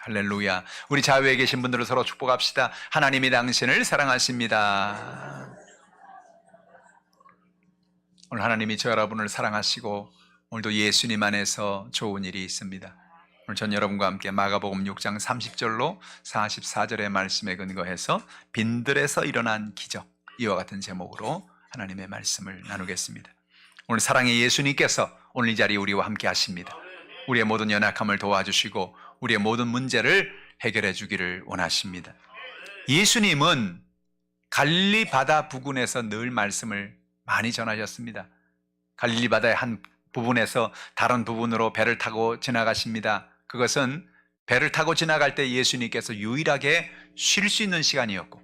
할렐루야. 우리 자유에 계신 분들은 서로 축복합시다. 하나님이 당신을 사랑하십니다. 오늘 하나님이 저 여러분을 사랑하시고 오늘도 예수님 안에서 좋은 일이 있습니다. 오늘 전 여러분과 함께 마가복음 6장 30절로 44절의 말씀에 근거해서 빈들에서 일어난 기적, 이와 같은 제목으로 하나님의 말씀을 나누겠습니다. 오늘 사랑의 예수님께서 오늘 이 자리에 우리와 함께 하십니다. 우리의 모든 연약함을 도와주시고 우리의 모든 문제를 해결해 주기를 원하십니다. 예수님은 갈릴리 바다 부근에서 늘 말씀을 많이 전하셨습니다. 갈릴리 바다의 한 부분에서 다른 부분으로 배를 타고 지나가십니다. 그것은 배를 타고 지나갈 때 예수님께서 유일하게 쉴 수 있는 시간이었고,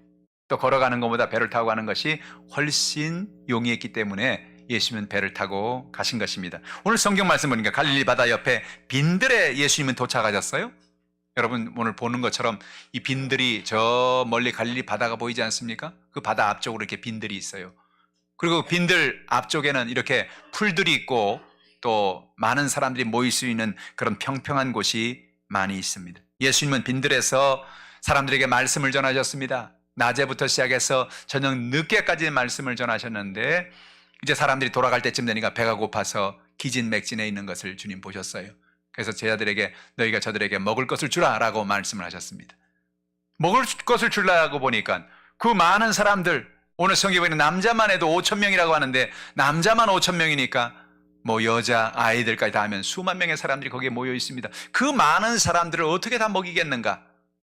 또 걸어가는 것보다 배를 타고 가는 것이 훨씬 용이했기 때문에 예수님은 배를 타고 가신 것입니다. 오늘 성경 말씀 보니까 갈릴리 바다 옆에 빈들에 예수님은 도착하셨어요. 여러분 오늘 보는 것처럼 이 빈들이 저 멀리 갈릴리 바다가 보이지 않습니까? 그 바다 앞쪽으로 이렇게 빈들이 있어요. 그리고 빈들 앞쪽에는 이렇게 풀들이 있고 또 많은 사람들이 모일 수 있는 그런 평평한 곳이 많이 있습니다. 예수님은 빈들에서 사람들에게 말씀을 전하셨습니다. 낮에부터 시작해서 저녁 늦게까지 말씀을 전하셨는데, 이제 사람들이 돌아갈 때쯤 되니까 배가 고파서 기진맥진해 있는 것을 주님 보셨어요. 그래서 제자들에게 너희가 저들에게 먹을 것을 주라 라고 말씀을 하셨습니다. 먹을 것을 주려고 보니까 그 많은 사람들, 오늘 성경에 보면 남자만 해도 5,000명이라고 하는데 남자만 5,000명이니까 뭐 여자, 아이들까지 다 하면 수만 명의 사람들이 거기에 모여 있습니다. 그 많은 사람들을 어떻게 다 먹이겠는가?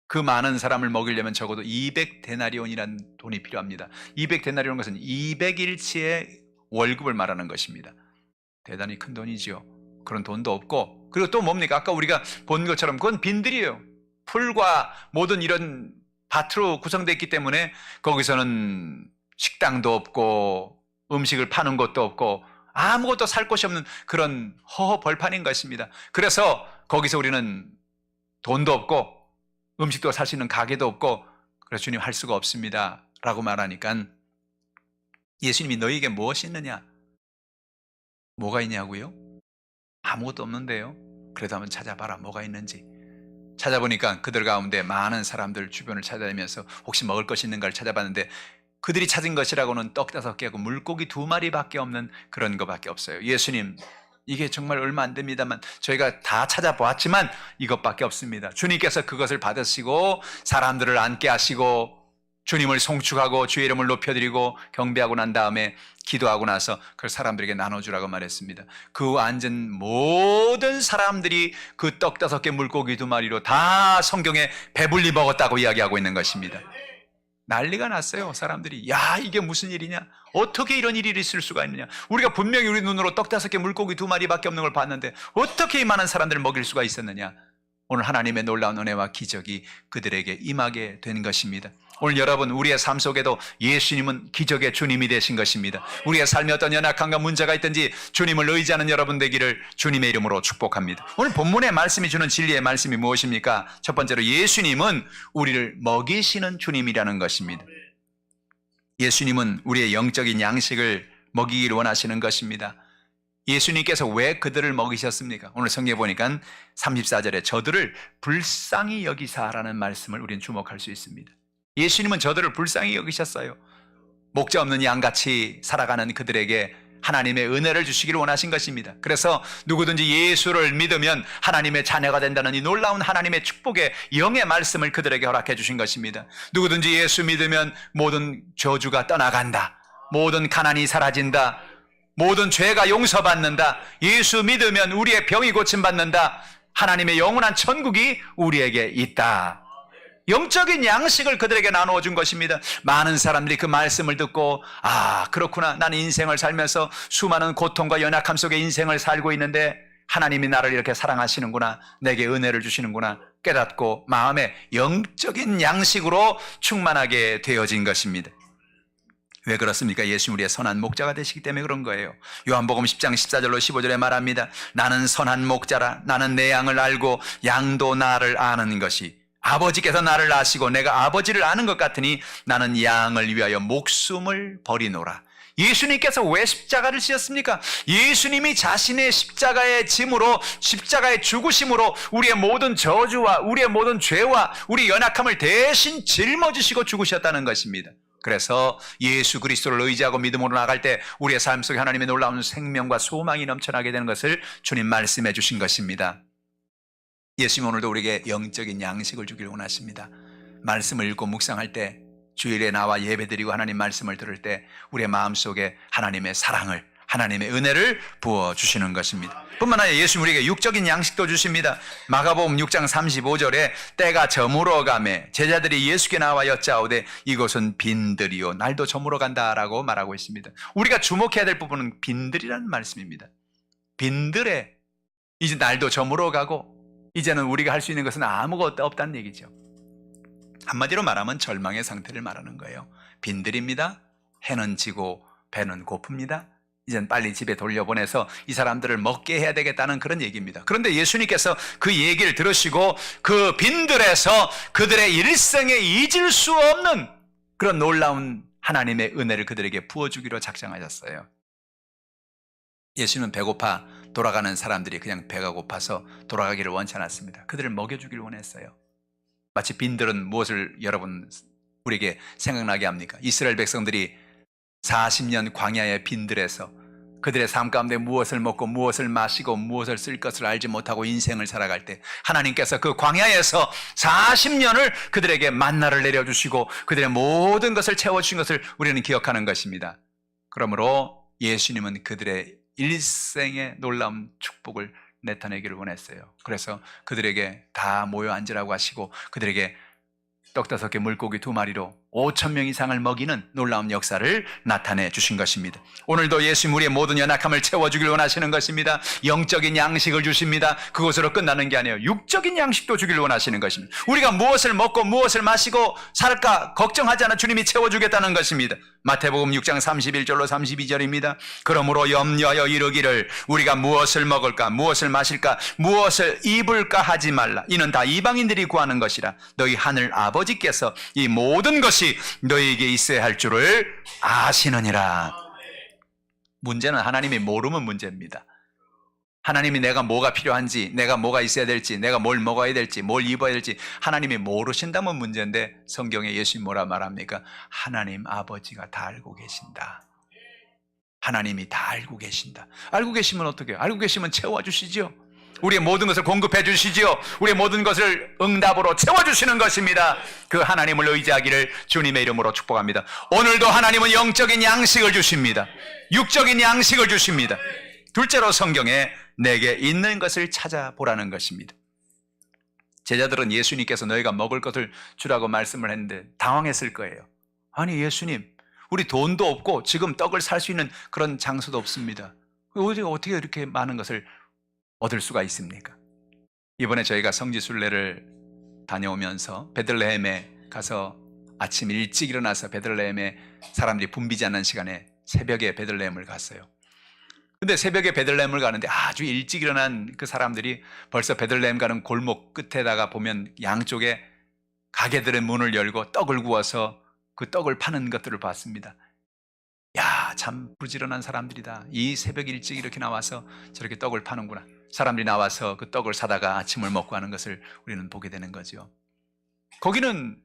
그 많은 사람을 먹이려면 적어도 200데나리온이라는 돈이 필요합니다. 200데나리온 것은 200일치의 월급을 말하는 것입니다. 대단히 큰 돈이죠. 그런 돈도 없고, 그리고 또 뭡니까? 아까 우리가 본 것처럼 그건 빈들이에요. 풀과 모든 이런 밭으로 구성되어 있기 때문에 거기서는 식당도 없고 음식을 파는 것도 없고 아무것도 살 곳이 없는 그런 허허벌판인 것입니다. 그래서 거기서 우리는 돈도 없고 음식도 살 수 있는 가게도 없고, 그래서 주님 할 수가 없습니다 라고 말하니까 예수님이 너희에게 무엇이 있느냐? 뭐가 있냐고요? 아무것도 없는데요. 그래도 한번 찾아봐라, 뭐가 있는지. 찾아보니까 그들 가운데 많은 사람들 주변을 찾아다니면서 혹시 먹을 것이 있는가를 찾아봤는데, 그들이 찾은 것이라고는 떡 5개하고 물고기 2마리밖에 없는 그런 것밖에 없어요. 예수님, 이게 정말 얼마 안 됩니다만 저희가 다 찾아보았지만 이것밖에 없습니다. 주님께서 그것을 받으시고 사람들을 앉게 하시고 주님을 송축하고 주의 이름을 높여드리고 경배하고 난 다음에 기도하고 나서 그걸 사람들에게 나눠주라고 말했습니다. 그 앉은 모든 사람들이 그 떡 5개 물고기 2마리로 다 성경에 배불리 먹었다고 이야기하고 있는 것입니다. 난리가 났어요. 사람들이 야, 이게 무슨 일이냐? 어떻게 이런 일이 있을 수가 있느냐? 우리가 분명히 우리 눈으로 떡 5개 물고기 2마리밖에 없는 걸 봤는데 어떻게 이 많은 사람들을 먹일 수가 있었느냐? 오늘 하나님의 놀라운 은혜와 기적이 그들에게 임하게 된 것입니다. 오늘 여러분, 우리의 삶 속에도 예수님은 기적의 주님이 되신 것입니다. 우리의 삶에 어떤 연약함과 문제가 있든지 주님을 의지하는 여러분 되기를 주님의 이름으로 축복합니다. 오늘 본문의 말씀이 주는 진리의 말씀이 무엇입니까? 첫 번째로 예수님은 우리를 먹이시는 주님이라는 것입니다. 예수님은 우리의 영적인 양식을 먹이기를 원하시는 것입니다. 예수님께서 왜 그들을 먹이셨습니까? 오늘 성경에 보니까 34절에 저들을 불쌍히 여기사라는 말씀을 우리는 주목할 수 있습니다. 예수님은 저들을 불쌍히 여기셨어요. 목자 없는 양같이 살아가는 그들에게 하나님의 은혜를 주시기를 원하신 것입니다. 그래서 누구든지 예수를 믿으면 하나님의 자녀가 된다는 이 놀라운 하나님의 축복의 영의 말씀을 그들에게 허락해 주신 것입니다. 누구든지 예수 믿으면 모든 저주가 떠나간다, 모든 가난이 사라진다, 모든 죄가 용서받는다, 예수 믿으면 우리의 병이 고침받는다, 하나님의 영원한 천국이 우리에게 있다. 영적인 양식을 그들에게 나누어 준 것입니다. 많은 사람들이 그 말씀을 듣고 아, 그렇구나, 나는 인생을 살면서 수많은 고통과 연약함 속에 인생을 살고 있는데 하나님이 나를 이렇게 사랑하시는구나, 내게 은혜를 주시는구나 깨닫고 마음에 영적인 양식으로 충만하게 되어진 것입니다. 왜 그렇습니까? 예수님 우리의 선한 목자가 되시기 때문에 그런 거예요. 요한복음 10장 14절로 15절에 말합니다. 나는 선한 목자라, 나는 내 양을 알고 양도 나를 아는 것이, 아버지께서 나를 아시고 내가 아버지를 아는 것 같으니 나는 양을 위하여 목숨을 버리노라. 예수님께서 왜 십자가를 지었습니까? 예수님이 자신의 십자가의 짐으로, 십자가의 죽으심으로 우리의 모든 저주와 우리의 모든 죄와 우리 연약함을 대신 짊어지시고 죽으셨다는 것입니다. 그래서 예수 그리스도를 의지하고 믿음으로 나갈 때 우리의 삶 속에 하나님의 놀라운 생명과 소망이 넘쳐나게 되는 것을 주님 말씀해 주신 것입니다. 예수님 오늘도 우리에게 영적인 양식을 주길 원하십니다. 말씀을 읽고 묵상할 때, 주일에 나와 예배드리고 하나님 말씀을 들을 때 우리의 마음속에 하나님의 사랑을, 하나님의 은혜를 부어주시는 것입니다. 뿐만 아니라 예수님 우리에게 육적인 양식도 주십니다. 마가복음 6장 35절에 때가 저물어가매 제자들이 예수께 나와 여짜오되 이곳은 빈들이요 날도 저물어간다라고 말하고 있습니다. 우리가 주목해야 될 부분은 빈들이라는 말씀입니다. 빈들에 이제 날도 저물어가고 이제는 우리가 할 수 있는 것은 아무것도 없다는 얘기죠. 한마디로 말하면 절망의 상태를 말하는 거예요. 빈들입니다. 해는 지고 배는 고픕니다. 이젠 빨리 집에 돌려보내서 이 사람들을 먹게 해야 되겠다는 그런 얘기입니다. 그런데 예수님께서 그 얘기를 들으시고 그 빈들에서 그들의 일생에 잊을 수 없는 그런 놀라운 하나님의 은혜를 그들에게 부어주기로 작정하셨어요. 예수는 배고파 돌아가는 사람들이 그냥 배가 고파서 돌아가기를 원치 않았습니다. 그들을 먹여주기를 원했어요. 마치 빈들은 무엇을 여러분 우리에게 생각나게 합니까? 이스라엘 백성들이 40년 광야의 빈들에서 그들의 삶 가운데 무엇을 먹고 무엇을 마시고 무엇을 쓸 것을 알지 못하고 인생을 살아갈 때 하나님께서 그 광야에서 40년을 그들에게 만나를 내려주시고 그들의 모든 것을 채워주신 것을 우리는 기억하는 것입니다. 그러므로 예수님은 그들의 일생의 놀라운 축복을 나타내기를 원했어요. 그래서 그들에게 다 모여 앉으라고 하시고 그들에게 떡 5개 물고기 2마리로 5,000명 이상을 먹이는 놀라운 역사를 나타내 주신 것입니다. 오늘도 예수님 우리의 모든 연약함을 채워주길 원하시는 것입니다. 영적인 양식을 주십니다. 그것으로 끝나는 게 아니에요. 육적인 양식도 주길 원하시는 것입니다. 우리가 무엇을 먹고 무엇을 마시고 살까 걱정하지 않아 주님이 채워주겠다는 것입니다. 마태복음 6장 31절로 32절입니다. 그러므로 염려하여 이르기를 우리가 무엇을 먹을까 무엇을 마실까 무엇을 입을까 하지 말라. 이는 다 이방인들이 구하는 것이라. 너희 하늘 아버지께서 이 모든 것이 너희에게 있어야 할 줄을 아시느니라. 문제는 하나님이 모르면 문제입니다. 하나님이 내가 뭐가 필요한지, 내가 뭐가 있어야 될지, 내가 뭘 먹어야 될지, 뭘 입어야 될지 하나님이 모르신다면 문제인데 성경에 예수님 뭐라 말합니까? 하나님 아버지가 다 알고 계신다. 하나님이 다 알고 계신다. 알고 계시면 어떻게 해요? 알고 계시면 채워주시죠. 우리의 모든 것을 공급해 주시지요. 우리의 모든 것을 응답으로 채워주시는 것입니다. 그 하나님을 의지하기를 주님의 이름으로 축복합니다. 오늘도 하나님은 영적인 양식을 주십니다. 육적인 양식을 주십니다. 둘째로 성경에 내게 있는 것을 찾아보라는 것입니다. 제자들은 예수님께서 너희가 먹을 것을 주라고 말씀을 했는데 당황했을 거예요. 아니 예수님 우리 돈도 없고 지금 떡을 살 수 있는 그런 장소도 없습니다. 어떻게 이렇게 많은 것을 얻을 수가 있습니까? 이번에 저희가 성지순례를 다녀오면서 베들레헴에 가서 아침 일찍 일어나서 베들레헴에 사람들이 붐비지 않는 시간에 새벽에 베들레헴을 갔어요. 근데 새벽에 베들레헴을 가는데 아주 일찍 일어난 그 사람들이 벌써 베들레헴 가는 골목 끝에다가 보면 양쪽에 가게들의 문을 열고 떡을 구워서 그 떡을 파는 것들을 봤습니다. 야, 참 부지런한 사람들이다. 이 새벽 일찍 이렇게 나와서 저렇게 떡을 파는구나. 사람들이 나와서 그 떡을 사다가 아침을 먹고 하는 것을 우리는 보게 되는 거죠. 거기는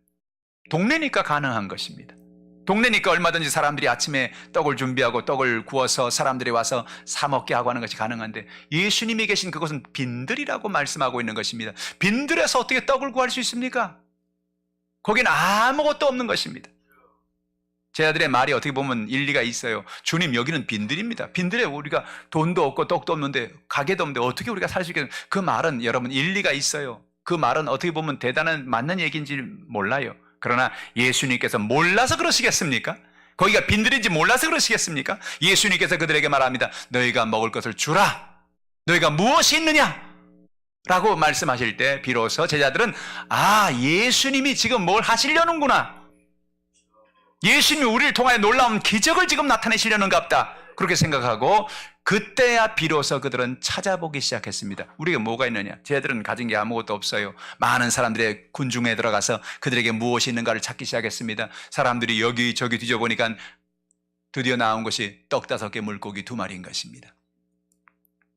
동네니까 가능한 것입니다. 동네니까 얼마든지 사람들이 아침에 떡을 준비하고 떡을 구워서 사람들이 와서 사 먹게 하고 하는 것이 가능한데 예수님이 계신 그곳은 빈들이라고 말씀하고 있는 것입니다. 빈들에서 어떻게 떡을 구할 수 있습니까? 거기는 아무것도 없는 것입니다. 제 아들의 말이 어떻게 보면 일리가 있어요. 주님 여기는 빈들입니다. 빈들에 우리가 돈도 없고 떡도 없는데 가게도 없는데 어떻게 우리가 살 수 있겠어요? 그 말은 여러분 일리가 있어요. 그 말은 어떻게 보면 대단한 맞는 얘기인지 몰라요. 그러나 예수님께서 몰라서 그러시겠습니까? 거기가 빈들인지 몰라서 그러시겠습니까? 예수님께서 그들에게 말합니다. 너희가 먹을 것을 주라. 너희가 무엇이 있느냐? 라고 말씀하실 때 비로소 제자들은 아 예수님이 지금 뭘 하시려는구나. 예수님이 우리를 통하여 놀라운 기적을 지금 나타내시려는갑다. 그렇게 생각하고 그때야 비로소 그들은 찾아보기 시작했습니다. 우리가 뭐가 있느냐? 쟤들은 가진 게 아무것도 없어요. 많은 사람들의 군중에 들어가서 그들에게 무엇이 있는가를 찾기 시작했습니다. 사람들이 여기저기 뒤져보니까 드디어 나온 것이 떡 5개 물고기 2마리인 것입니다.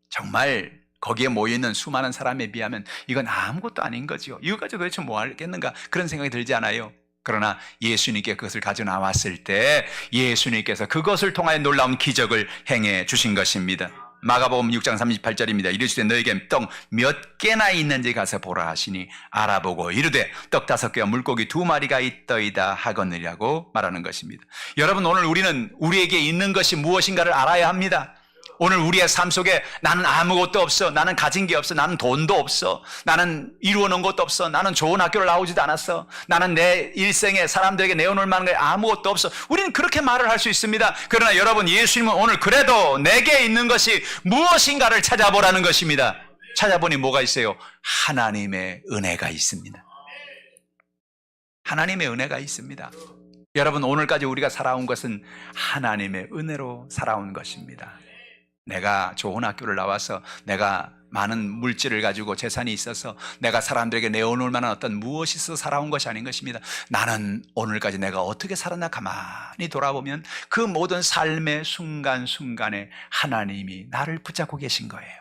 정말 거기에 모여있는 수많은 사람에 비하면 이건 아무것도 아닌 거죠. 이거 가지고 도대체 뭐 하겠는가 그런 생각이 들지 않아요? 그러나 예수님께 그것을 가져 나왔을 때 예수님께서 그것을 통하여 놀라운 기적을 행해 주신 것입니다. 마가복음 6장 38절입니다. 이르시되 너에게 떡 몇 개나 있는지 가서 보라 하시니 알아보고 이르되 떡 5개와 물고기 2마리가 있더이다 하거니라고 말하는 것입니다. 여러분, 오늘 우리는 우리에게 있는 것이 무엇인가를 알아야 합니다. 오늘 우리의 삶 속에 나는 아무것도 없어, 나는 가진 게 없어, 나는 돈도 없어, 나는 이루어 놓은 것도 없어, 나는 좋은 학교를 나오지도 않았어, 나는 내 일생에 사람들에게 내어놓을 만한 게 아무것도 없어. 우리는 그렇게 말을 할 수 있습니다. 그러나 여러분, 예수님은 오늘 그래도 내게 있는 것이 무엇인가를 찾아보라는 것입니다. 찾아보니 뭐가 있어요? 하나님의 은혜가 있습니다. 하나님의 은혜가 있습니다. 여러분, 오늘까지 우리가 살아온 것은 하나님의 은혜로 살아온 것입니다. 내가 좋은 학교를 나와서 내가 많은 물질을 가지고 재산이 있어서 내가 사람들에게 내어놓을 만한 어떤 무엇이 있어서 살아온 것이 아닌 것입니다. 나는 오늘까지 내가 어떻게 살았나 가만히 돌아보면 그 모든 삶의 순간순간에 하나님이 나를 붙잡고 계신 거예요.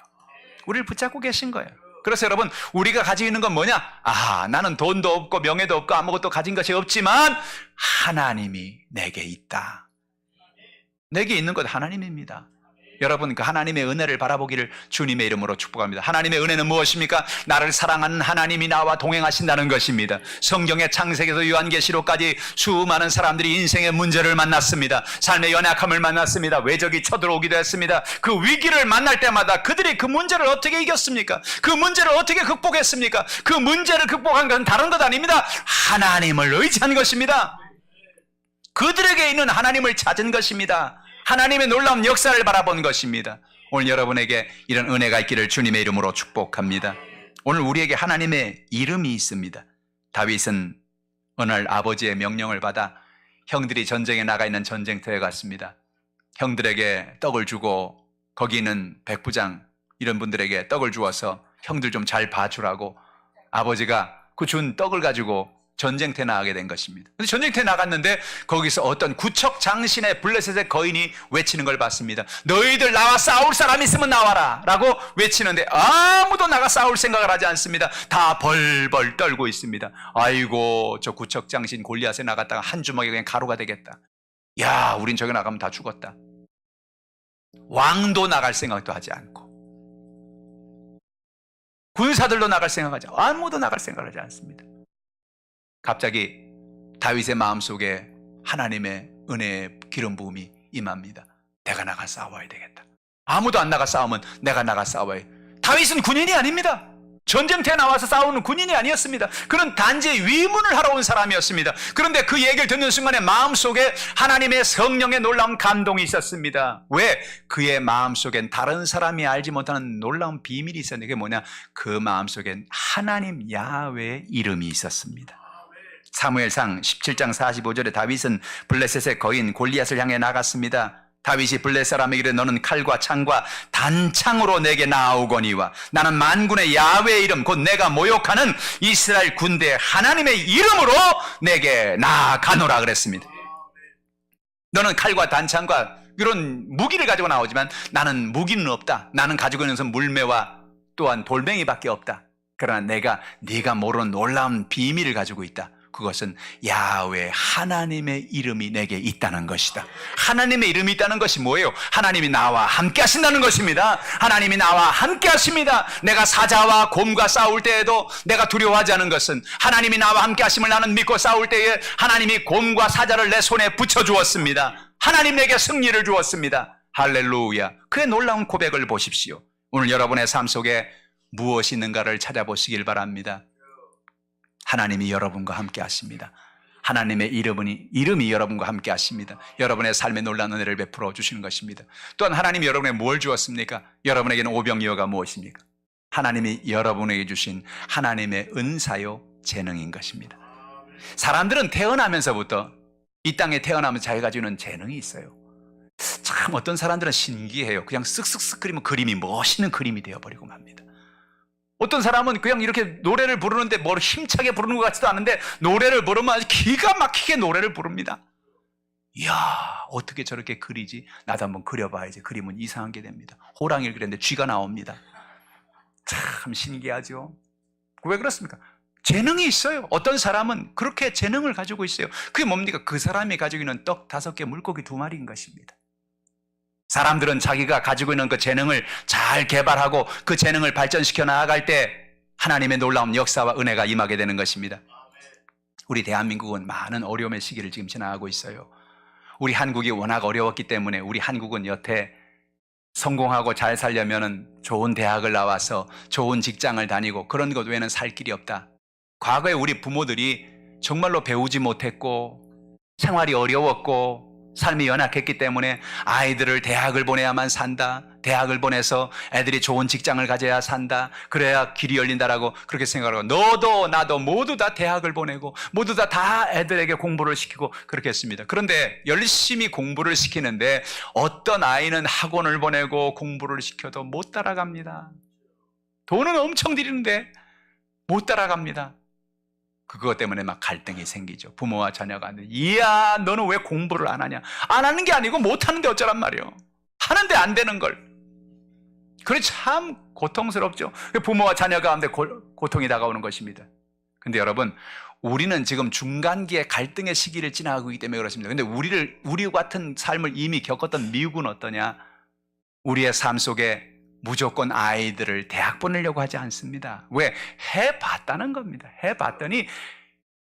우리를 붙잡고 계신 거예요. 그래서 여러분, 우리가 가지고 있는 건 뭐냐? 나는 돈도 없고 명예도 없고 아무것도 가진 것이 없지만 하나님이 내게 있다. 내게 있는 것 하나님입니다. 여러분, 그 하나님의 은혜를 바라보기를 주님의 이름으로 축복합니다. 하나님의 은혜는 무엇입니까? 나를 사랑하는 하나님이 나와 동행하신다는 것입니다. 성경의 창세기에서 요한계시록까지 수많은 사람들이 인생의 문제를 만났습니다. 삶의 연약함을 만났습니다. 외적이 쳐들어오기도 했습니다. 그 위기를 만날 때마다 그들이 그 문제를 어떻게 이겼습니까? 그 문제를 어떻게 극복했습니까? 그 문제를 극복한 건 다른 것 아닙니다. 하나님을 의지한 것입니다. 그들에게 있는 하나님을 찾은 것입니다. 하나님의 놀라운 역사를 바라본 것입니다. 오늘 여러분에게 이런 은혜가 있기를 주님의 이름으로 축복합니다. 오늘 우리에게 하나님의 이름이 있습니다. 다윗은 어느 날 아버지의 명령을 받아 형들이 전쟁에 나가 있는 전쟁터에 갔습니다. 형들에게 떡을 주고 거기 있는 백부장 이런 분들에게 떡을 주어서 형들 좀 잘 봐주라고 아버지가 그 준 떡을 가지고 전쟁터에 나가게 된 것입니다. 근데 전쟁터에 나갔는데 거기서 어떤 구척 장신의 블레셋의 거인이 외치는 걸 봤습니다. 너희들 나와 싸울 사람 있으면 나와라 라고 외치는데 아무도 나가 싸울 생각을 하지 않습니다. 다 벌벌 떨고 있습니다. 아이고, 저 구척 장신 골리앗에 나갔다가 한 주먹에 그냥 가루가 되겠다. 야, 우린 저기 나가면 다 죽었다. 왕도 나갈 생각도 하지 않고 군사들도 나갈 생각하지 않고 아무도 나갈 생각을 하지 않습니다. 갑자기 다윗의 마음속에 하나님의 은혜의 기름 부음이 임합니다. 내가 나가 싸워야 되겠다. 아무도 안 나가 싸우면 내가 나가 싸워야. 다윗은 군인이 아닙니다. 전쟁터에 나와서 싸우는 군인이 아니었습니다. 그는 단지 위문을 하러 온 사람이었습니다. 그런데 그 얘기를 듣는 순간에 마음속에 하나님의 성령의 놀라운 감동이 있었습니다. 왜? 그의 마음속엔 다른 사람이 알지 못하는 놀라운 비밀이 있었는데 그게 뭐냐? 그 마음속엔 하나님 야훼의 이름이 있었습니다. 사무엘상 17장 45절에 다윗은 블레셋의 거인 골리앗을 향해 나갔습니다. 다윗이 블레셋 사람에게 이르되 너는 칼과 창과 단창으로 내게 나아오거니와 나는 만군의 야훼의 이름 곧 내가 모욕하는 이스라엘 군대 하나님의 이름으로 내게 나아가노라 그랬습니다. 너는 칼과 단창과 이런 무기를 가지고 나오지만 나는 무기는 없다. 나는 가지고 있는 것은 물매와 또한 돌멩이밖에 없다. 그러나 네가 모르는 놀라운 비밀을 가지고 있다. 그것은 야훼 하나님의 이름이 내게 있다는 것이다. 하나님의 이름이 있다는 것이 뭐예요? 하나님이 나와 함께 하신다는 것입니다. 하나님이 나와 함께 하십니다. 내가 사자와 곰과 싸울 때에도 내가 두려워하지 않은 것은 하나님이 나와 함께 하심을 나는 믿고 싸울 때에 하나님이 곰과 사자를 내 손에 붙여주었습니다. 하나님 내게 승리를 주었습니다. 할렐루야. 그의 놀라운 고백을 보십시오. 오늘 여러분의 삶 속에 무엇이 있는가를 찾아보시길 바랍니다. 하나님이 여러분과 함께 하십니다. 하나님의 이름이 여러분과 함께 하십니다. 여러분의 삶에 놀라운 은혜를 베풀어 주시는 것입니다. 또한 하나님이 여러분에게 뭘 주었습니까? 여러분에게는 오병이어가 무엇입니까? 하나님이 여러분에게 주신 하나님의 은사요 재능인 것입니다. 사람들은 태어나면서부터 이 땅에 태어나면 자기가 가지고 있는 재능이 있어요. 참 어떤 사람들은 신기해요. 그냥 쓱쓱쓱 그리면 그림이 멋있는 그림이 되어버리고 맙니다. 어떤 사람은 그냥 이렇게 노래를 부르는데 뭘 힘차게 부르는 것 같지도 않은데 노래를 부르면 아주 기가 막히게 노래를 부릅니다. 이야, 어떻게 저렇게 그리지? 나도 한번 그려봐야지. 그림은 이상한 게 됩니다. 호랑이를 그렸는데 쥐가 나옵니다. 참 신기하죠? 왜 그렇습니까? 재능이 있어요. 어떤 사람은 그렇게 재능을 가지고 있어요. 그게 뭡니까? 그 사람이 가지고 있는 떡 5개, 물고기 2마리인 것입니다. 사람들은 자기가 가지고 있는 그 재능을 잘 개발하고 그 재능을 발전시켜 나아갈 때 하나님의 놀라운 역사와 은혜가 임하게 되는 것입니다. 우리 대한민국은 많은 어려움의 시기를 지금 지나가고 있어요. 우리 한국이 워낙 어려웠기 때문에 우리 한국은 여태 성공하고 잘 살려면 좋은 대학을 나와서 좋은 직장을 다니고 그런 것 외에는 살 길이 없다. 과거에 우리 부모들이 정말로 배우지 못했고 생활이 어려웠고 삶이 연약했기 때문에 아이들을 대학을 보내야만 산다. 대학을 보내서 애들이 좋은 직장을 가져야 산다. 그래야 길이 열린다라고 그렇게 생각하고 너도 나도 모두 다 대학을 보내고 모두 다 애들에게 공부를 시키고 그렇게 했습니다. 그런데 열심히 공부를 시키는데 어떤 아이는 학원을 보내고 공부를 시켜도 못 따라갑니다. 돈은 엄청 들이는데 못 따라갑니다. 그것 때문에 막 갈등이 생기죠. 부모와 자녀가. 이야, 너는 왜 공부를 안 하냐? 안 하는 게 아니고 못 하는데 어쩌란 말이에요. 하는데 안 되는 걸. 그래 참 고통스럽죠. 부모와 자녀 가운데 고통이 다가오는 것입니다. 근데 여러분, 우리는 지금 중간기에 갈등의 시기를 지나가고 있기 때문에 그렇습니다. 근데 우리 같은 삶을 이미 겪었던 미국은 어떠냐? 우리의 삶 속에 무조건 아이들을 대학 보내려고 하지 않습니다. 왜? 해봤다는 겁니다. 해봤더니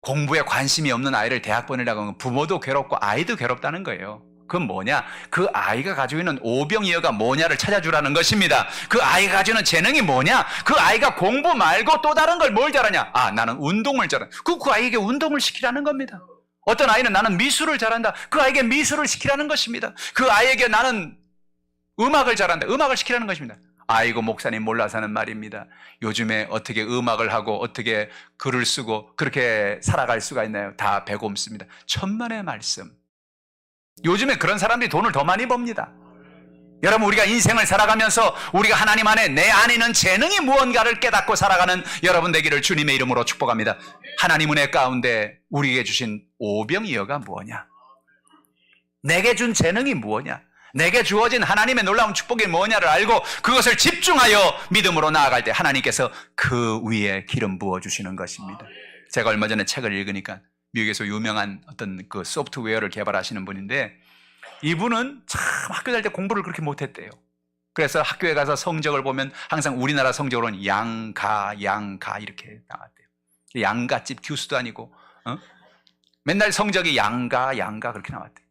공부에 관심이 없는 아이를 대학 보내려고 하면 부모도 괴롭고 아이도 괴롭다는 거예요. 그건 뭐냐? 그 아이가 가지고 있는 오병이어가 뭐냐를 찾아주라는 것입니다. 그 아이가 가지고 있는 재능이 뭐냐? 그 아이가 공부 말고 또 다른 걸 뭘 잘하냐? 아, 나는 운동을 잘한다. 그 아이에게 운동을 시키라는 겁니다. 어떤 아이는 나는 미술을 잘한다. 그 아이에게 미술을 시키라는 것입니다. 그 아이에게 나는 음악을 잘한다. 음악을 시키라는 것입니다. 아이고 목사님 몰라서 하는 말입니다. 요즘에 어떻게 음악을 하고 어떻게 글을 쓰고 그렇게 살아갈 수가 있나요? 다 배고픔습니다. 천만의 말씀. 요즘에 그런 사람들이 돈을 더 많이 법니다. 여러분, 우리가 인생을 살아가면서 우리가 하나님 안에 내 안에 있는 재능이 무언가를 깨닫고 살아가는 여러분 되기를 주님의 이름으로 축복합니다. 하나님 은혜 가운데 우리에게 주신 오병이어가 뭐냐? 내게 준 재능이 뭐냐? 내게 주어진 하나님의 놀라운 축복이 뭐냐를 알고 그것을 집중하여 믿음으로 나아갈 때 하나님께서 그 위에 기름 부어주시는 것입니다. 제가 얼마 전에 책을 읽으니까 미국에서 유명한 어떤 그 소프트웨어를 개발하시는 분인데 이분은 참 학교 다닐 때 공부를 그렇게 못했대요. 그래서 학교에 가서 성적을 보면 항상 우리나라 성적으로는 양가 이렇게 나왔대요. 양가집 교수도 아니고 맨날 성적이 양가 그렇게 나왔대요.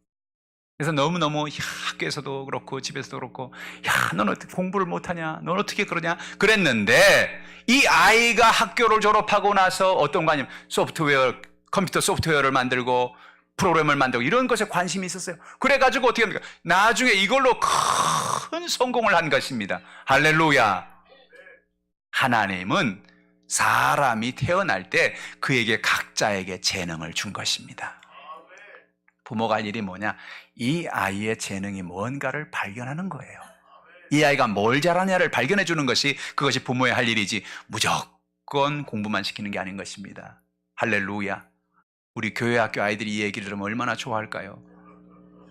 그래서 너무너무 학교에서도 그렇고 집에서도 그렇고 야, 넌 어떻게 공부를 못하냐? 넌 어떻게 그러냐? 그랬는데 이 아이가 학교를 졸업하고 나서 어떤 거 아니면 컴퓨터 소프트웨어를 만들고 프로그램을 만들고 이런 것에 관심이 있었어요. 그래가지고 어떻게 합니까? 나중에 이걸로 큰 성공을 한 것입니다. 할렐루야. 하나님은 사람이 태어날 때 그에게 각자에게 재능을 준 것입니다. 부모가 할 일이 뭐냐? 이 아이의 재능이 뭔가를 발견하는 거예요. 이 아이가 뭘 잘하냐를 발견해 주는 것이 그것이 부모의 할 일이지 무조건 공부만 시키는 게 아닌 것입니다. 할렐루야. 우리 교회 학교 아이들이 이 얘기를 들으면 얼마나 좋아할까요?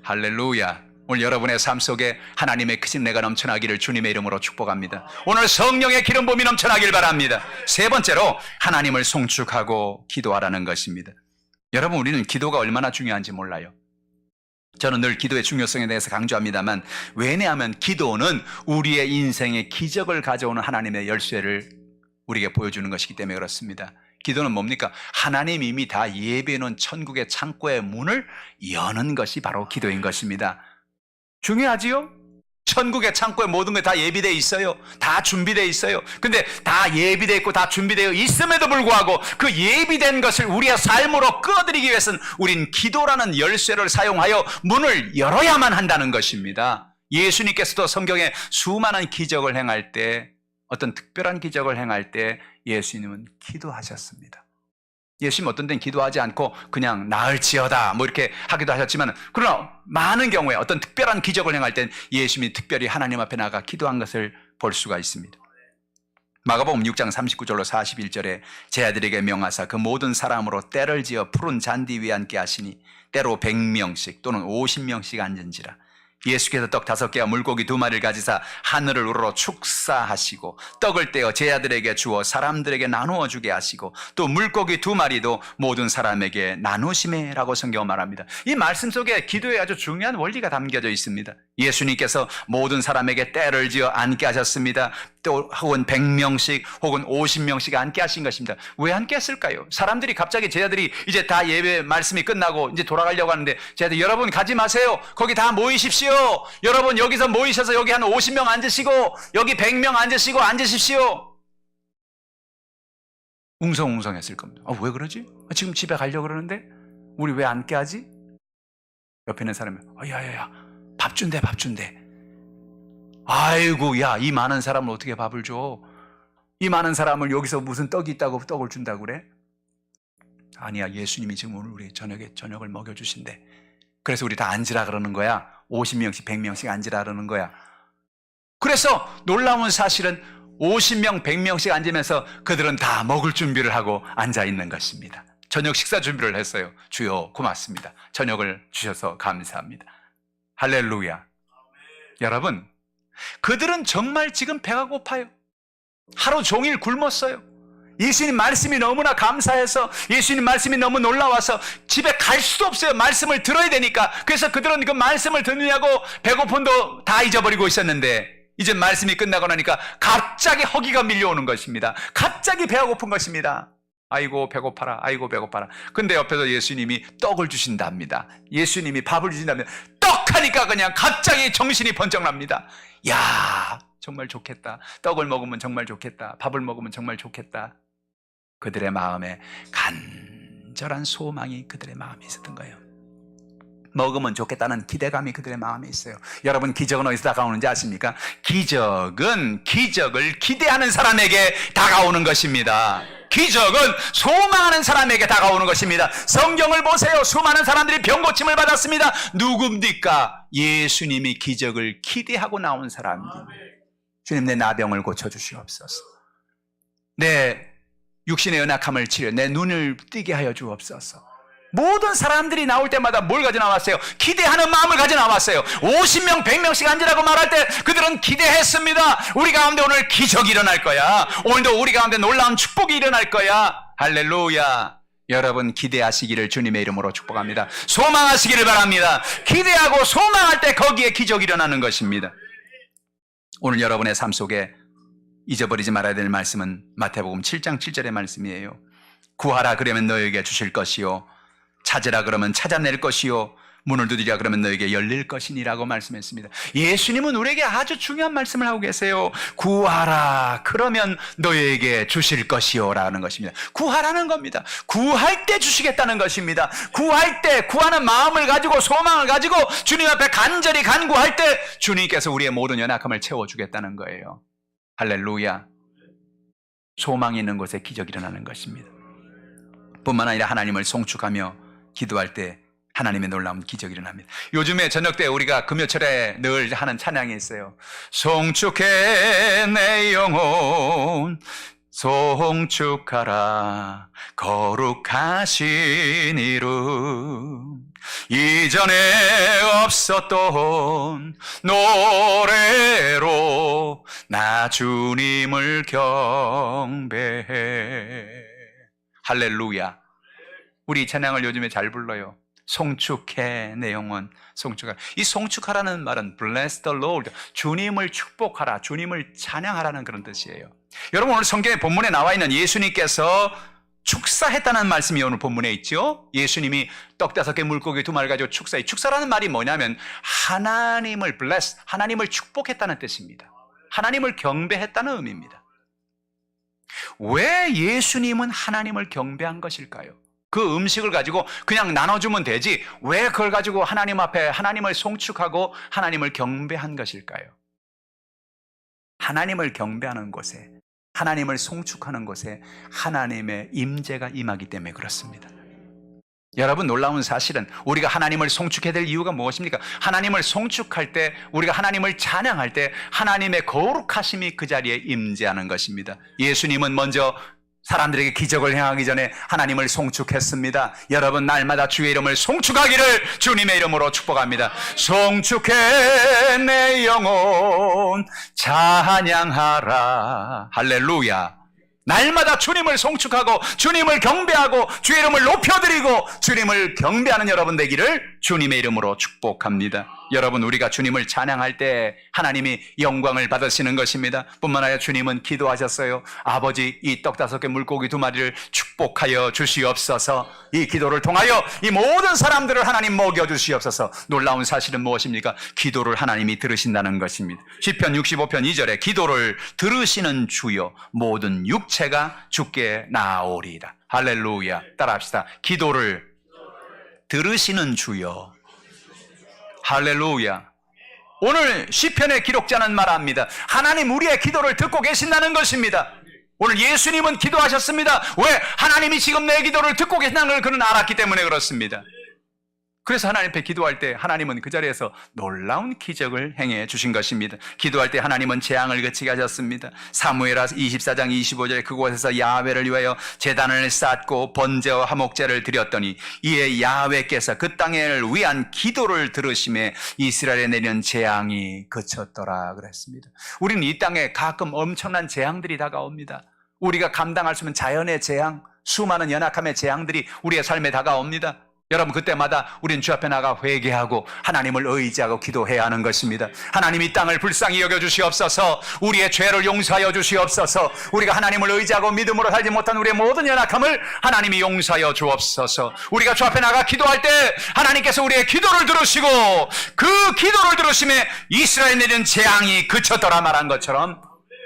할렐루야. 오늘 여러분의 삶 속에 하나님의 크신 은혜가 넘쳐나기를 주님의 이름으로 축복합니다. 오늘 성령의 기름 부음이 넘쳐나길 바랍니다. 세 번째로 하나님을 송축하고 기도하라는 것입니다. 여러분, 우리는 기도가 얼마나 중요한지 몰라요. 저는 늘 기도의 중요성에 대해서 강조합니다만 왜냐하면 기도는 우리의 인생의 기적을 가져오는 하나님의 열쇠를 우리에게 보여주는 것이기 때문에 그렇습니다. 기도는 뭡니까? 하나님 이미 다 예비해 놓은 천국의 창고의 문을 여는 것이 바로 기도인 것입니다. 중요하지요? 천국의 창고에 모든 게 다 예비되어 있어요. 다 준비되어 있어요. 근데 다 예비되어 있고 다 준비되어 있음에도 불구하고 그 예비된 것을 우리의 삶으로 끌어들이기 위해서는 우린 기도라는 열쇠를 사용하여 문을 열어야만 한다는 것입니다. 예수님께서도 성경에 수많은 기적을 행할 때, 어떤 특별한 기적을 행할 때 예수님은 기도하셨습니다. 예수님 어떤 데는 기도하지 않고 그냥 나을지어다 뭐 이렇게 하기도 하셨지만, 그러나 많은 경우에 어떤 특별한 기적을 행할 땐 예수님이 특별히 하나님 앞에 나가 기도한 것을 볼 수가 있습니다. 마가복음 6장 39절로 41절에 제 아들에게 명하사 그 모든 사람으로 때를 지어 푸른 잔디 위에 앉게 하시니 때로 100명씩 또는 50명씩 앉은지라. 예수께서 떡 5개와 물고기 2마리를 가지사 하늘을 우러러 축사하시고 떡을 떼어 제 아들에게 주어 사람들에게 나누어 주게 하시고 또 물고기 2마리도 모든 사람에게 나누시매라고 성경은 말합니다. 이 말씀 속에 기도에 아주 중요한 원리가 담겨져 있습니다. 예수님께서 모든 사람에게 때를 지어 앉게 하셨습니다. 또 혹은 100명씩 혹은 50명씩 앉게 하신 것입니다. 왜 앉게 했을까요? 사람들이 갑자기 제 아들이 이제 다 예배 말씀이 끝나고 이제 돌아가려고 하는데 제 아들 여러분 가지 마세요. 거기 다 모이십시오. 여러분 여기서 모이셔서 여기 한 50명 앉으시고 여기 100명 앉으십시오. 웅성웅성했을 겁니다. 왜 그러지? 지금 집에 가려고 그러는데 우리 왜 앉게 하지? 옆에 있는 사람이 야야야 밥 준대. 아이고 야 이 많은 사람을 어떻게 밥을 줘? 이 많은 사람을 여기서 무슨 떡이 있다고 떡을 준다고 그래? 아니야 예수님이 지금 오늘 우리 저녁에 저녁을 먹여주신대. 그래서 우리 다 앉으라 그러는 거야. 50명씩 100명씩 앉으라 그러는 거야. 그래서 놀라운 사실은 50명 100명씩 앉으면서 그들은 다 먹을 준비를 하고 앉아 있는 것입니다. 저녁 식사 준비를 했어요. 주여 고맙습니다. 저녁을 주셔서 감사합니다. 할렐루야. 여러분 그들은 정말 지금 배가 고파요. 하루 종일 굶었어요. 예수님 말씀이 너무나 감사해서 예수님 말씀이 너무 놀라워서 집에 갈 수도 없어요. 말씀을 들어야 되니까. 그래서 그들은 그 말씀을 듣느냐고 배고픔도 다 잊어버리고 있었는데 이제 말씀이 끝나고 나니까 갑자기 허기가 밀려오는 것입니다. 갑자기 배가 고픈 것입니다. 아이고 배고파라 아이고 배고파라. 근데 옆에서 예수님이 떡을 주신답니다. 예수님이 밥을 주신답니다. 떡하니까 그냥 갑자기 정신이 번쩍 납니다. 야 정말 좋겠다. 떡을 먹으면 정말 좋겠다. 밥을 먹으면 정말 좋겠다. 그들의 마음에 간절한 소망이 그들의 마음에 있었던 거예요. 먹으면 좋겠다는 기대감이 그들의 마음에 있어요. 여러분 기적은 어디서 다가오는지 아십니까? 기적은 기적을 기대하는 사람에게 다가오는 것입니다. 기적은 소망하는 사람에게 다가오는 것입니다. 성경을 보세요. 수많은 사람들이 병고침을 받았습니다. 누굽니까? 예수님이 기적을 기대하고 나온 사람입니다. 주님 내 나병을 고쳐주시옵소서. 내 육신의 연약함을 치료, 내 눈을 띄게 하여 주옵소서. 모든 사람들이 나올 때마다 뭘 가져 나왔어요? 기대하는 마음을 가져 나왔어요. 50명, 100명씩 앉으라고 말할 때 그들은 기대했습니다. 우리 가운데 오늘 기적이 일어날 거야. 오늘도 우리 가운데 놀라운 축복이 일어날 거야. 할렐루야. 여러분 기대하시기를 주님의 이름으로 축복합니다. 소망하시기를 바랍니다. 기대하고 소망할 때 거기에 기적이 일어나는 것입니다. 오늘 여러분의 삶 속에 잊어버리지 말아야 될 말씀은 마태복음 7장 7절의 말씀이에요. 구하라 그러면 너에게 주실 것이요 찾으라 그러면 찾아낼 것이요 문을 두드리라 그러면 너에게 열릴 것이니라고 말씀했습니다. 예수님은 우리에게 아주 중요한 말씀을 하고 계세요. 구하라 그러면 너에게 주실 것이요 라는 것입니다. 구하라는 겁니다. 구할 때 주시겠다는 것입니다. 구할 때 구하는 마음을 가지고 소망을 가지고 주님 앞에 간절히 간구할 때 주님께서 우리의 모든 연약함을 채워주겠다는 거예요. 할렐루야. 소망이 있는 곳에 기적이 일어나는 것입니다. 뿐만 아니라 하나님을 송축하며 기도할 때 하나님의 놀라운 기적이 일어납니다. 요즘에 저녁 때 우리가 금요철에 늘 하는 찬양이 있어요. 송축해 내 영혼 송축하라 거룩하신 이름 이전에 없었던 노래로 나 주님을 경배해. 할렐루야. 우리 찬양을 요즘에 잘 불러요. 송축해 내 영혼 송축하라. 이 송축하라는 말은 bless the Lord, 주님을 축복하라, 주님을 찬양하라는 그런 뜻이에요. 여러분 오늘 성경의 본문에 나와 있는 예수님께서 축사했다는 말씀이 오늘 본문에 있죠. 예수님이 떡 5개 물고기 2마리 가지고 축사해. 축사라는 말이 뭐냐면 하나님을 bless, 하나님을 축복했다는 뜻입니다. 하나님을 경배했다는 의미입니다. 왜 예수님은 하나님을 경배한 것일까요? 그 음식을 가지고 그냥 나눠주면 되지 왜 그걸 가지고 하나님 앞에 하나님을 송축하고 하나님을 경배한 것일까요? 하나님을 경배하는 곳에, 하나님을 송축하는 곳에 하나님의 임재가 임하기 때문에 그렇습니다. 여러분, 놀라운 사실은 우리가 하나님을 송축해야 될 이유가 무엇입니까? 하나님을 송축할 때, 우리가 하나님을 찬양할 때 하나님의 거룩하심이 그 자리에 임재하는 것입니다. 예수님은 먼저 사람들에게 기적을 행하기 전에 하나님을 송축했습니다. 여러분, 날마다 주의 이름을 송축하기를 주님의 이름으로 축복합니다. 송축해 내 영혼 찬양하라. 할렐루야. 날마다 주님을 송축하고 주님을 경배하고 주의 이름을 높여드리고 주님을 경배하는 여러분 되기를 주님의 이름으로 축복합니다. 여러분, 우리가 주님을 찬양할 때 하나님이 영광을 받으시는 것입니다. 뿐만 아니라 주님은 기도하셨어요. 아버지, 이 떡 5개 물고기 2마리를 축복하여 주시옵소서. 이 기도를 통하여 이 모든 사람들을 하나님 먹여주시옵소서. 놀라운 사실은 무엇입니까? 기도를 하나님이 들으신다는 것입니다. 시편 65편 2절에 기도를 들으시는 주여 모든 육체가 주께 나아오리이다. 할렐루야. 따라합시다. 기도를 들으시는 주여. 할렐루야. 오늘 시편의 기록자는 말합니다. 하나님 우리의 기도를 듣고 계신다는 것입니다. 오늘 예수님은 기도하셨습니다. 왜? 하나님이 지금 내 기도를 듣고 계신다는 걸 그는 알았기 때문에 그렇습니다. 그래서 하나님 앞에 기도할 때 하나님은 그 자리에서 놀라운 기적을 행해 주신 것입니다. 기도할 때 하나님은 재앙을 그치게 하셨습니다. 사무엘하 24장 25절에 그곳에서 야훼를 위하여 제단을 쌓고 번제와 화목제를 드렸더니 이에 야훼께서 그 땅을 위한 기도를 들으심에 이스라엘에 내린 재앙이 그쳤더라 그랬습니다. 우리는 이 땅에 가끔 엄청난 재앙들이 다가옵니다. 우리가 감당할 수 없는 자연의 재앙, 수많은 연약함의 재앙들이 우리의 삶에 다가옵니다. 여러분, 그때마다 우린 주 앞에 나가 회개하고 하나님을 의지하고 기도해야 하는 것입니다. 하나님 이 땅을 불쌍히 여겨주시옵소서. 우리의 죄를 용서하여 주시옵소서. 우리가 하나님을 의지하고 믿음으로 살지 못한 우리의 모든 연약함을 하나님이 용서하여 주옵소서. 우리가 주 앞에 나가 기도할 때 하나님께서 우리의 기도를 들으시고 그 기도를 들으심에 이스라엘에 내린 재앙이 그쳤더라 말한 것처럼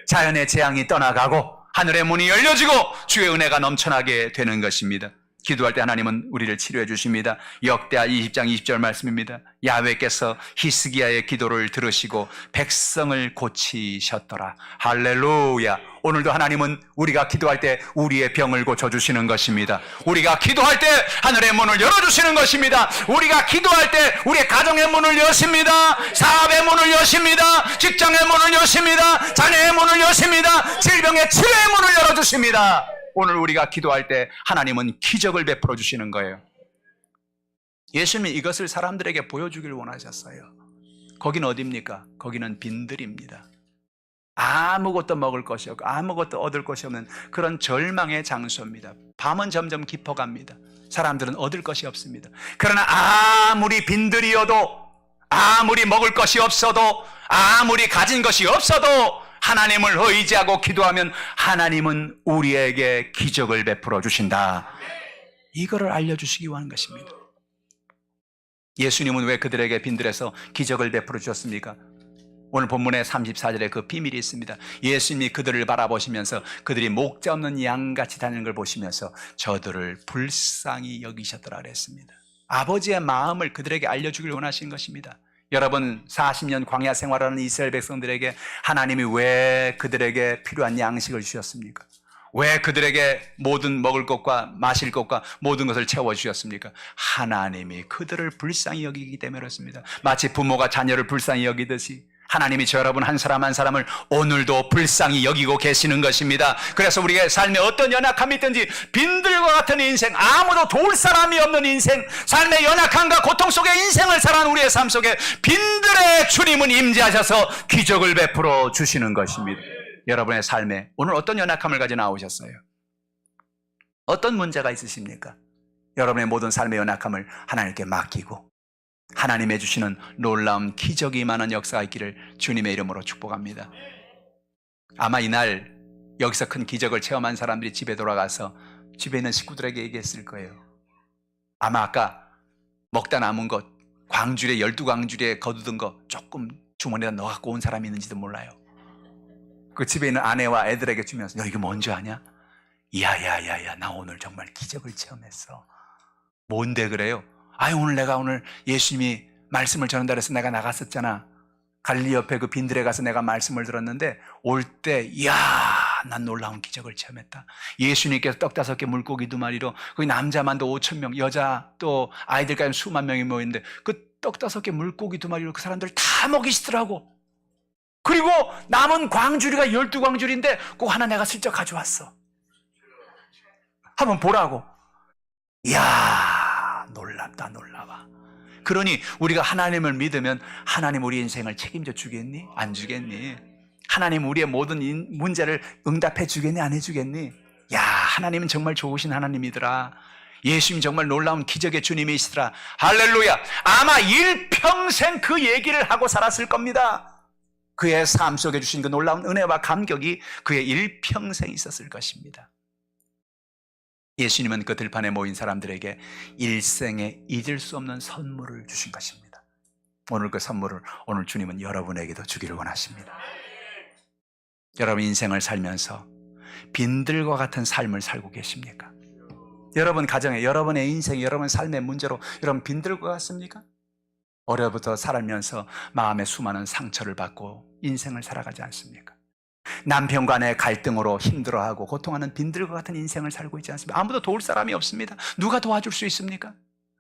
자연의 재앙이 떠나가고 하늘의 문이 열려지고 주의 은혜가 넘쳐나게 되는 것입니다. 기도할 때 하나님은 우리를 치료해 주십니다. 역대하 20장 20절 말씀입니다. 야훼께서 히스기야의 기도를 들으시고 백성을 고치셨더라. 할렐루야. 오늘도 하나님은 우리가 기도할 때 우리의 병을 고쳐주시는 것입니다. 우리가 기도할 때 하늘의 문을 열어주시는 것입니다. 우리가 기도할 때 우리의 가정의 문을 여십니다. 사업의 문을 여십니다. 직장의 문을 여십니다. 자녀의 문을 여십니다. 질병의 치료의 문을 열어주십니다. 오늘 우리가 기도할 때 하나님은 기적을 베풀어 주시는 거예요. 예수님이 이것을 사람들에게 보여주기를 원하셨어요. 거긴 어디입니까? 거기는 빈들입니다. 아무것도 먹을 것이 없고 아무것도 얻을 것이 없는 그런 절망의 장소입니다. 밤은 점점 깊어갑니다. 사람들은 얻을 것이 없습니다. 그러나 아무리 빈들이어도, 아무리 먹을 것이 없어도, 아무리 가진 것이 없어도 하나님을 의지하고 기도하면 하나님은 우리에게 기적을 베풀어 주신다. 이거를 알려주시기 원하는 것입니다. 예수님은 왜 그들에게 빈들에서 기적을 베풀어 주셨습니까? 오늘 본문의 34절에 그 비밀이 있습니다. 예수님이 그들을 바라보시면서 그들이 목자 없는 양같이 다니는 걸 보시면서 저들을 불쌍히 여기셨더라 그랬습니다. 아버지의 마음을 그들에게 알려주길 원하신 것입니다. 여러분, 40년 광야 생활하는 이스라엘 백성들에게 하나님이 왜 그들에게 필요한 양식을 주셨습니까? 왜 그들에게 모든 먹을 것과 마실 것과 모든 것을 채워주셨습니까? 하나님이 그들을 불쌍히 여기기 때문에 그렇습니다. 마치 부모가 자녀를 불쌍히 여기듯이 하나님이 저 여러분 한 사람 한 사람을 오늘도 불쌍히 여기고 계시는 것입니다. 그래서 우리의 삶에 어떤 연약함이 있든지 빈들과 같은 인생, 아무도 도울 사람이 없는 인생, 삶의 연약함과 고통 속에 인생을 살아가는 우리의 삶 속에 빈들의 주님은 임재하셔서 기적을 베풀어 주시는 것입니다. 여러분의 삶에 오늘 어떤 연약함을 가지고 나오셨어요? 어떤 문제가 있으십니까? 여러분의 모든 삶의 연약함을 하나님께 맡기고 하나님의 주시는 놀라운 기적이 임하는 역사가 있기를 주님의 이름으로 축복합니다. 아마 이날 여기서 큰 기적을 체험한 사람들이 집에 돌아가서 집에 있는 식구들에게 얘기했을 거예요. 아마 아까 먹다 남은 것, 광주리에 12광주리에 거두던 거 조금 주머니에다 넣어 갖고 온 사람이 있는지도 몰라요. 그 집에 있는 아내와 애들에게 주면서 너 이거 뭔지 아냐? 야야야야, 나 오늘 정말 기적을 체험했어. 뭔데 그래요? 오늘 내가 예수님이 말씀을 전한다 그래서 내가 나갔었잖아. 갈릴리 옆에 그 빈들에 가서 내가 말씀을 들었는데 올 때 이야 난 놀라운 기적을 체험했다. 예수님께서 떡 5개 물고기 2마리로 거기 남자만도 5,000명, 여자 또 아이들까지 수만 명이 모였는데 그 떡 5개 물고기 2마리로 그 사람들 다 먹이시더라고. 그리고 남은 광주리가 12광주리인데 그거 하나 내가 슬쩍 가져왔어. 한번 보라고. 이야, 놀랍다, 놀라워. 그러니 우리가 하나님을 믿으면 하나님 우리 인생을 책임져 주겠니? 안 주겠니? 하나님 우리의 모든 문제를 응답해 주겠니? 안 해주겠니? 야, 하나님은 정말 좋으신 하나님이더라. 예수님 정말 놀라운 기적의 주님이시더라. 할렐루야. 아마 일평생 그 얘기를 하고 살았을 겁니다. 그의 삶 속에 주신 그 놀라운 은혜와 감격이 그의 일평생 있었을 것입니다. 예수님은 그 들판에 모인 사람들에게 일생에 잊을 수 없는 선물을 주신 것입니다. 오늘 그 선물을 오늘 주님은 여러분에게도 주기를 원하십니다. 여러분 인생을 살면서 빈들과 같은 삶을 살고 계십니까? 여러분 가정에, 여러분의 인생에, 여러분 삶의 문제로 여러분 빈들과 같습니까? 어려부터 살면서 마음에 수많은 상처를 받고 인생을 살아가지 않습니까? 남편 간의 갈등으로 힘들어하고 고통하는 빈들과 같은 인생을 살고 있지 않습니까? 아무도 도울 사람이 없습니다. 누가 도와줄 수 있습니까?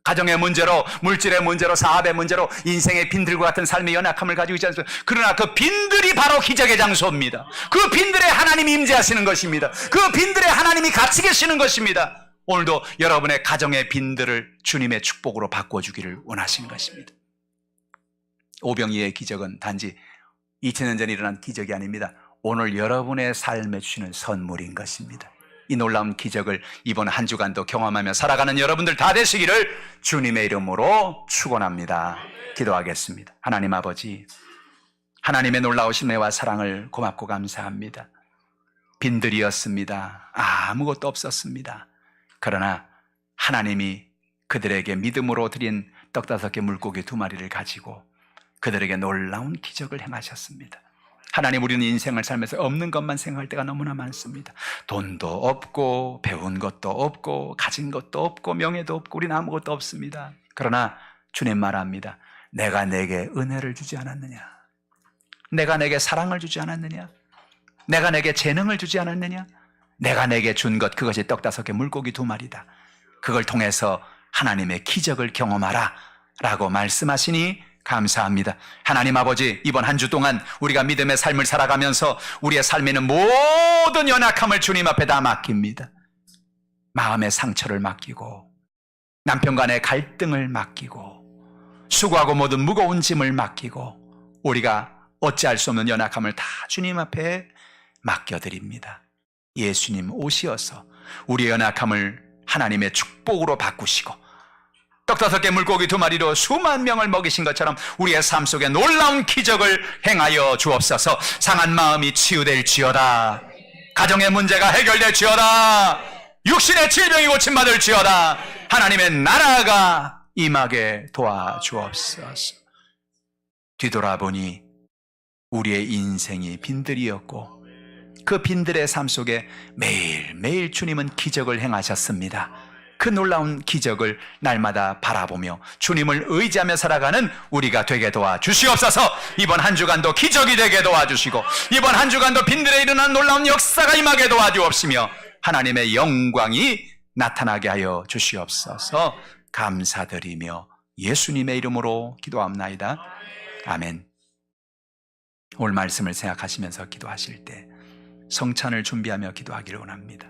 가정의 문제로, 물질의 문제로, 사업의 문제로 인생의 빈들과 같은 삶의 연약함을 가지고 있지 않습니까? 그러나 그 빈들이 바로 기적의 장소입니다. 그 빈들에 하나님이 임재하시는 것입니다. 그 빈들에 하나님이 같이 계시는 것입니다. 오늘도 여러분의 가정의 빈들을 주님의 축복으로 바꿔주기를 원하시는 것입니다. 오병이의 기적은 단지 2000년 전에 일어난 기적이 아닙니다. 오늘 여러분의 삶에 주시는 선물인 것입니다. 이 놀라운 기적을 이번 한 주간도 경험하며 살아가는 여러분들 다 되시기를 주님의 이름으로 축원합니다. 기도하겠습니다. 하나님 아버지, 하나님의 놀라우신 은혜와 사랑을 고맙고 감사합니다. 빈들이었습니다. 아무것도 없었습니다. 그러나 하나님이 그들에게 믿음으로 드린 떡 5개 물고기 2마리를 가지고 그들에게 놀라운 기적을 행하셨습니다. 하나님, 우리는 인생을 살면서 없는 것만 생각할 때가 너무나 많습니다. 돈도 없고 배운 것도 없고 가진 것도 없고 명예도 없고 우리는 아무것도 없습니다. 그러나 주님 말합니다. 내가 내게 은혜를 주지 않았느냐? 내가 내게 사랑을 주지 않았느냐? 내가 내게 재능을 주지 않았느냐? 내가 내게 준 것, 그것이 떡 5개 물고기 2마리다. 그걸 통해서 하나님의 기적을 경험하라 라고 말씀하시니 감사합니다. 하나님 아버지, 이번 한 주 동안 우리가 믿음의 삶을 살아가면서 우리의 삶에 있는 모든 연약함을 주님 앞에 다 맡깁니다. 마음의 상처를 맡기고 남편 간의 갈등을 맡기고 수고하고 모든 무거운 짐을 맡기고 우리가 어찌할 수 없는 연약함을 다 주님 앞에 맡겨드립니다. 예수님 오시어서 우리의 연약함을 하나님의 축복으로 바꾸시고 떡 5개 물고기 2마리로 수만 명을 먹이신 것처럼 우리의 삶 속에 놀라운 기적을 행하여 주옵소서. 상한 마음이 치유될지어다. 가정의 문제가 해결될지어다. 육신의 질병이 고침받을지어다. 하나님의 나라가 임하게 도와주옵소서. 뒤돌아보니 우리의 인생이 빈들이었고 그 빈들의 삶 속에 매일매일 주님은 기적을 행하셨습니다. 그 놀라운 기적을 날마다 바라보며 주님을 의지하며 살아가는 우리가 되게 도와주시옵소서. 이번 한 주간도 기적이 되게 도와주시고 이번 한 주간도 빈들에 일어난 놀라운 역사가 임하게 도와주옵시며 하나님의 영광이 나타나게 하여 주시옵소서. 감사드리며 예수님의 이름으로 기도합나이다. 아멘. 오늘 말씀을 생각하시면서 기도하실 때 성찬을 준비하며 기도하기를 원합니다.